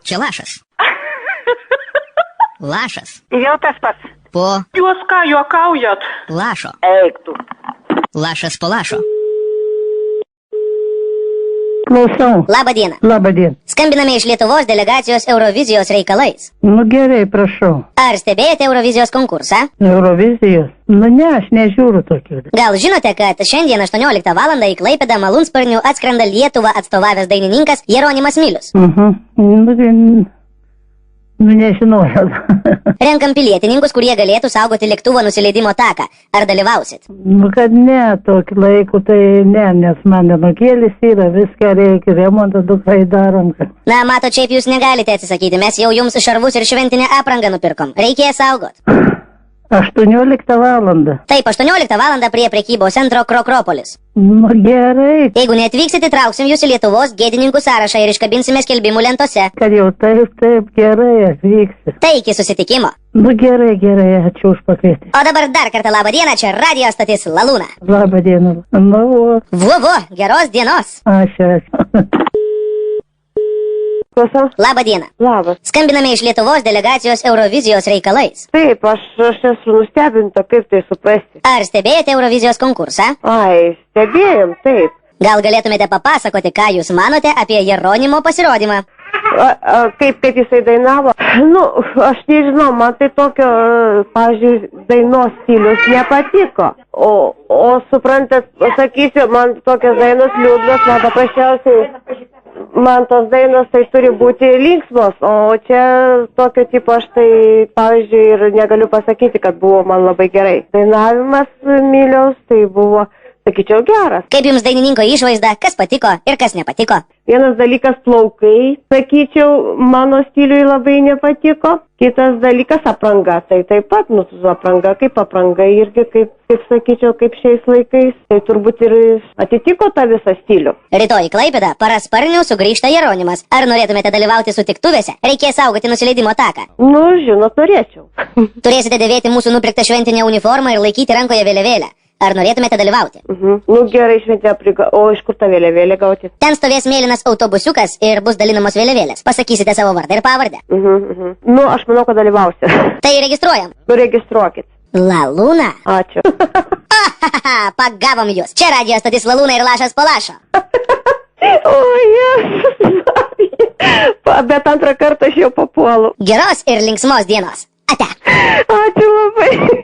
Čia lašas. Lašas. Jau tas pats. Po Jūs ką, juokaujat? lašo. Eik tu. Lašas po lašo. Klausau. Labą dieną. Labą dieną. Skambiname iš Lietuvos delegacijos Eurovizijos reikalais. Nu gerai, prašau. Ar stebėjote Eurovizijos konkursą? Eurovizijos? Nu ne, aš nežiūriu tokių. Gal žinote, kad šiandien 18 val. Į Klaipėdą malūnsparniu atskrenda Lietuvą atstovavęs dainininkas Jeronimas Milius? Nu nežinojau. Renkam pilietininkus, kurie galėtų saugoti lėktuvo nusileidimo taką. Ar dalyvausit? Nu kad ne, tokį laikų tai ne, nes man nenukėlis yra, viską reikia, remontą dukrai darom. Na, mato, šiaip jūs negalite atsisakyti, mes jau jums šarvus ir šventinę aprangą nupirkom. Reikės saugot. 18 valandą. Taip, 18 val. Prie prekybos centro Krokropolis. Nu gerai, Jeigu neatvyksit, trauksim jūs į Lietuvos gėdininkų sąrašą ir iškabinsime skelbimų lentose. kad jau taip, gerai atvyksi. Tai iki susitikimo. Nu gerai, ačiū už pakvietį. O dabar dar kartą labą dieną, čia radio stotis Lalūna. Labą dieną. Nu, Vo, geros dienos. ačiū. Klausau? Labą dieną. Labas. Skambiname iš Lietuvos delegacijos Eurovizijos reikalais. Taip, aš esu nustebinta, kaip tai suprasti. Ar stebėjote Eurovizijos konkursą? Ai, stebėjom, taip. Gal galėtumėte papasakoti, ką jūs manote apie Jeronimo pasirodymą? Kaip jisai dainavo? Nu, aš nežinau, man tai tokio, pavyzdžiui, dainos stilius nepatiko. O suprantat, sakysiu, man tokios dainos liūdnos, man paprasčiausiai, man tos dainos tai turi būti linksmos, o čia tokio tipo aš tai, pavyzdžiui, ir negaliu pasakyti, kad buvo man labai gerai. Dainavimas Miliaus tai buvo, sakyčiau, geras. Kaip jums dainininko išvaizda, kas patiko ir kas nepatiko? Vienas dalykas plaukai, sakyčiau, mano stiliui labai nepatiko. Kitas dalykas apranga, tai taip pat, nu, apranga kaip apranga irgi, kaip sakyčiau, kaip šiais laikais. Tai turbūt ir atitiko tą visą stilių. Rytoj į Klaipėdą parasparnių sugrįžta Jeronimas. Ar norėtumėte dalyvauti sutiktuvėse? Reikės saugoti nusileidimo taką. Nu, žinot, norėčiau. Turėsite dėvėti mūsų nupirktą šventinę uniformą ir laikyti rankoje vėliavėlę. Ar norėtumėte dalyvauti? Nu, gerai, šventinę priga. O iš kur tą vėliavėlę gauti? Ten stovės mėlynas autobusiukas ir bus dalinamos vėliavėlės. Pasakysite savo vardą ir pavardę. Nu, aš manau, kad dalyvausiu. Tai registruojam. Registruokit. Lalūna. Ačiū. Pagavom jūs. Čia radio stotis Lalūna ir lašas po lašo. O, Jėzus. Bet antrą kartą aš jau papuolu. Geros ir linksmos dienos. Ate. Ačiū labai.